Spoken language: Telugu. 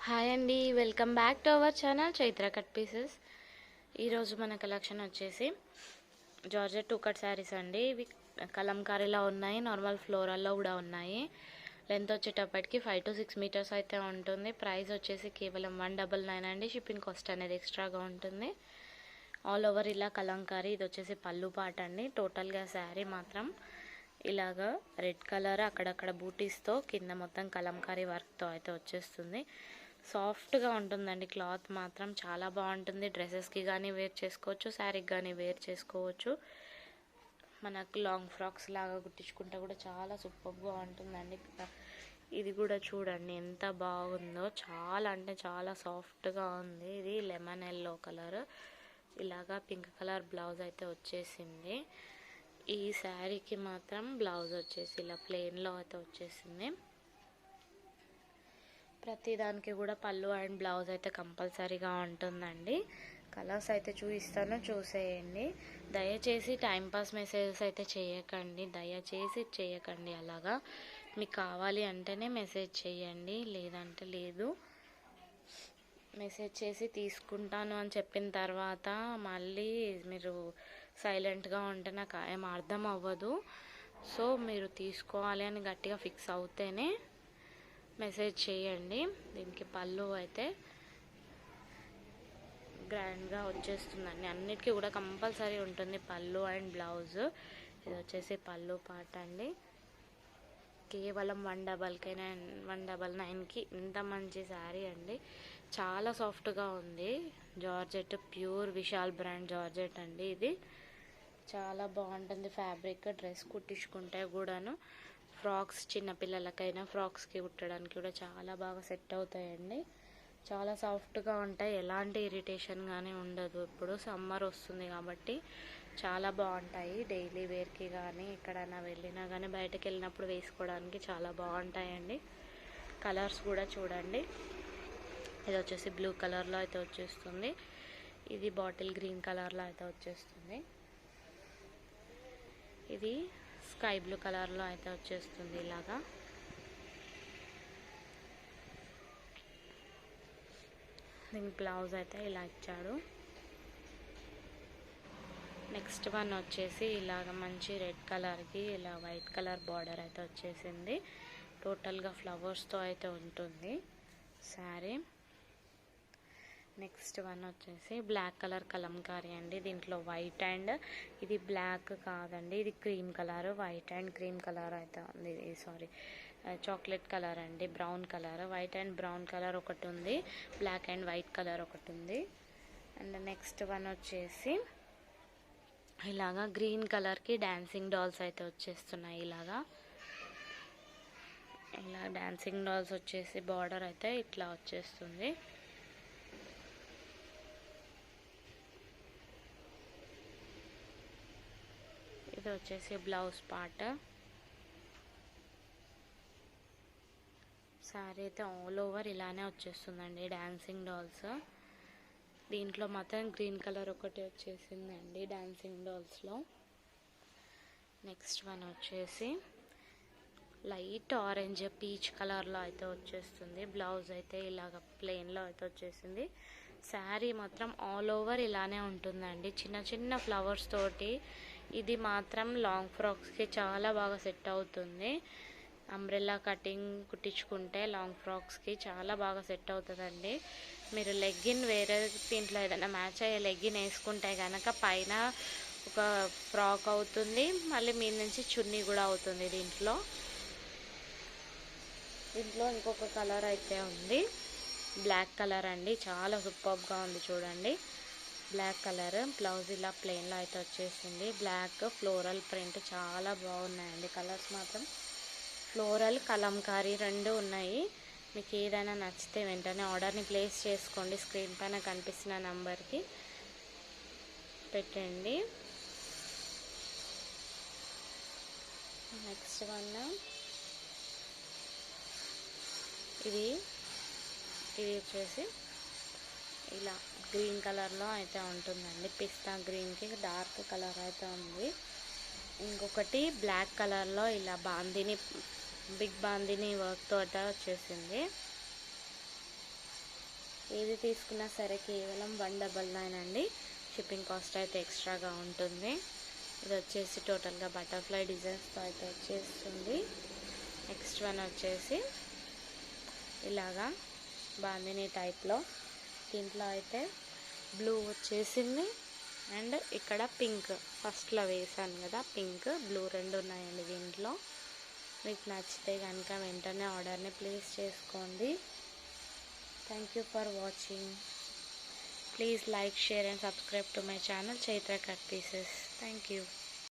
హాయ్ అండి, welcome back to our channel Chaitra cut pieces. ఈరోజు మన కలెక్షన్ వచ్చేసి జార్జెట్ టూ కట్ శారీస్ అండి. ఇవి కలంకారీలో ఉన్నాయి, నార్మల్ ఫ్లోరల్లో కూడా ఉన్నాయి. లెంత్ వచ్చేటప్పటికి 5 to 6 మీటర్స్ అయితే ఉంటుంది. ప్రైస్ వచ్చేసి కేవలం 199 అండి. షిప్పింగ్ కాస్ట్ అనేది ఎక్స్ట్రాగా ఉంటుంది. ఆల్ ఓవర్ ఇలా కలంకారీ. ఇది వచ్చేసి పళ్ళు పాట అండి. టోటల్గా శారీ మాత్రం ఇలాగా రెడ్ కలర్ అక్కడక్కడ బూటీస్తో కింద మొత్తం కలంకారీ వర్క్తో అయితే వచ్చేస్తుంది. సాఫ్ట్గా ఉంటుందండి. క్లాత్ మాత్రం చాలా బాగుంటుంది. డ్రెస్సెస్కి కానీ వేర్ చేసుకోవచ్చు, శారీకి కానీ వేర్ చేసుకోవచ్చు. మనకు లాంగ్ ఫ్రాక్స్ లాగా కుట్టించుకుంటే కూడా చాలా సూపర్గా ఉంటుందండి. ఇది కూడా చూడండి ఎంత బాగుందో. చాలా అంటే చాలా సాఫ్ట్గా ఉంది. ఇది లెమన్ ఎల్లో కలర్, ఇలాగా పింక్ కలర్ బ్లౌజ్ అయితే వచ్చేసింది. ఈ శారీకి మాత్రం బ్లౌజ్ వచ్చేసి ఇలా ప్లెయిన్లో అయితే వచ్చేసింది. ప్రతి దానికి కూడా పళ్ళు అండ్ బ్లౌజ్ అయితే కంపల్సరీగా ఉంటుందండి. కలర్స్ అయితే చూపిస్తాను, చూసేయండి. దయచేసి టైంపాస్ మెసేజెస్ అయితే చేయకండి, దయచేసి చేయకండి. అలాగా మీకు కావాలి అంటేనే మెసేజ్ చేయండి, లేదంటే లేదు. మెసేజ్ చేసి తీసుకుంటాను అని చెప్పిన తర్వాత మళ్ళీ మీరు సైలెంట్గా ఉంటే నాకు ఏం అర్థం అవ్వదు. సో మీరు తీసుకోవాలి అని గట్టిగా ఫిక్స్ అవుతేనే మెసేజ్ చేయండి. దీనికి పళ్ళు అయితే గ్రాండ్గా వచ్చేస్తుందండి. అన్నిటికీ కూడా కంపల్సరీ ఉంటుంది పళ్ళు అండ్ బ్లౌజ్. ఇది వచ్చేసి పళ్ళు పాట అండి. కేవలం 199కి ఇంత మంచి శారీ అండి. చాలా సాఫ్ట్గా ఉంది. Georgette pure Vishal brand georgette అండి. ఇది చాలా బాగుంటుంది ఫ్యాబ్రిక్. డ్రెస్ కుట్టించుకుంటే కూడాను ఫ్రాక్స్, చిన్నపిల్లలకైనా ఫ్రాక్స్కి కుట్టడానికి కూడా చాలా బాగా సెట్ అవుతాయండి. చాలా సాఫ్ట్గా ఉంటాయి, ఎలాంటి ఇరిటేషన్ కానీ ఉండదు. ఇప్పుడు సమ్మర్ వస్తుంది కాబట్టి చాలా బాగుంటాయి. డైలీ వేర్కి కానీ ఎక్కడైనా వెళ్ళినా కానీ బయటకు వెళ్ళినప్పుడు వేసుకోవడానికి చాలా బాగుంటాయండి. కలర్స్ కూడా చూడండి. ఇది వచ్చేసి బ్లూ కలర్లో అయితే వచ్చేస్తుంది. ఇది బాటిల్ గ్రీన్ కలర్లో అయితే వచ్చేస్తుంది. ఇది స్కై బ్లూ కలర్లో అయితే వచ్చేస్తుంది. ఇలాగా దీనికి బ్లౌజ్ అయితే ఇలా ఇచ్చాడు. నెక్స్ట్ వన్ వచ్చేసి ఇలాగ మంచి రెడ్ కలర్కి ఇలా వైట్ కలర్ బార్డర్ అయితే వచ్చేసింది. టోటల్గా ఫ్లవర్స్తో అయితే ఉంటుంది శారీ. నెక్స్ట్ వన్ వచ్చేసి బ్లాక్ కలర్ కలంకారీ అండి. దీంట్లో వైట్ అండ్ ఇది బ్లాక్ కాదండి, ఇది cream colour. White and cream colour అయితే ఉంది. సారీ, చాక్లెట్ కలర్ అండి, brown colour. White and brown colour ఒకటి ఉంది, బ్లాక్ అండ్ వైట్ కలర్ ఒకటి ఉంది. అండ్ నెక్స్ట్ వన్ వచ్చేసి ఇలాగా గ్రీన్ కలర్కి డాన్సింగ్ డాల్స్ అయితే వచ్చేస్తున్నాయి. ఇలా డాన్సింగ్ డాల్స్ వచ్చేసి బార్డర్ అయితే ఇట్లా వచ్చేస్తుంది. ఇది వచ్చేసి బ్లౌజ్ పార్ట్. శారీ అయితే ఆల్ ఓవర్ ఇలానే వచ్చేస్తుందండి డాన్సింగ్ డాల్స్. దీంట్లో మాత్రం గ్రీన్ కలర్ ఒకటి వచ్చేసిందండి డాన్సింగ్ డాల్స్లో. నెక్స్ట్ వన్ వచ్చేసి లైట్ ఆరెంజ్ పీచ్ కలర్లో అయితే వచ్చేస్తుంది. బ్లౌజ్ అయితే ఇలాగ ప్లెయిన్లో అయితే వచ్చేసింది. శారీ మాత్రం ఆల్ ఓవర్ ఇలానే ఉంటుందండి, చిన్న చిన్న ఫ్లవర్స్ తోటి. ఇది మాత్రం లాంగ్ ఫ్రాక్స్కి చాలా బాగా సెట్ అవుతుంది. అంబ్రెల్లా కటింగ్ కుట్టించుకుంటే లాంగ్ ఫ్రాక్స్కి చాలా బాగా సెట్ అవుతుందండి. మీరు లెగ్గిన్ వేరే దీంట్లో ఏదైనా మ్యాచ్ అయ్యే లెగ్గిన్ వేసుకుంటే కనుక పైన ఒక ఫ్రాక్ అవుతుంది, మళ్ళీ మీ నుంచి చున్నీ కూడా అవుతుంది. దీంట్లో ఇంకొక కలర్ అయితే ఉంది, బ్లాక్ కలర్ అండి. చాలా సూపర్గా ఉంది చూడండి. బ్లాక్ కలర్ బ్లౌజ్ ఇలా ప్లెయిన్లో అయితే వచ్చేసింది. బ్లాక్ ఫ్లోరల్ ప్రింట్ చాలా బాగున్నాయండి. కలర్స్ మాత్రం ఫ్లోరల్ కలంకారీ రెండు ఉన్నాయి. మీకు ఏదైనా నచ్చితే వెంటనే ఆర్డర్ని ప్లేస్ చేసుకోండి. స్క్రీన్ పైన కనిపిస్తున్న నంబర్కి పెట్టండి. నెక్స్ట్ వన్ ఇది వచ్చేసి ఇలా గ్రీన్ కలర్లో అయితే ఉంటుందండి. పిస్తా గ్రీన్కి డార్క్ కలర్ అయితే ఉంది. ఇంకొకటి బ్లాక్ కలర్లో ఇలా బాందిని, బిగ్ బాందిని వర్క్ తోట వచ్చేసింది. ఏది తీసుకున్నా సరే కేవలం 199 అండి. షిప్పింగ్ కాస్ట్ అయితే ఎక్స్ట్రాగా ఉంటుంది. ఇది వచ్చేసి టోటల్గా బటర్ఫ్లై డిజైన్స్తో అయితే వచ్చేస్తుంది. నెక్స్ట్ వన్ వచ్చేసి ఇలాగా బాందిని టైప్లో, దీంట్లో అయితే బ్లూ వచ్చేసింది అండ్ ఇక్కడ పింక్ ఫస్ట్లో వేసాను కదా, పింక్ బ్లూ రెండు ఉన్నాయండి దీంట్లో. మీకు నచ్చితే కనుక వెంటనే ఆర్డర్ని ప్లేస్ చేసుకోండి. Thank you for watching. Please like, share and subscribe to my channel Chaitra Cut Pieces. Thank you.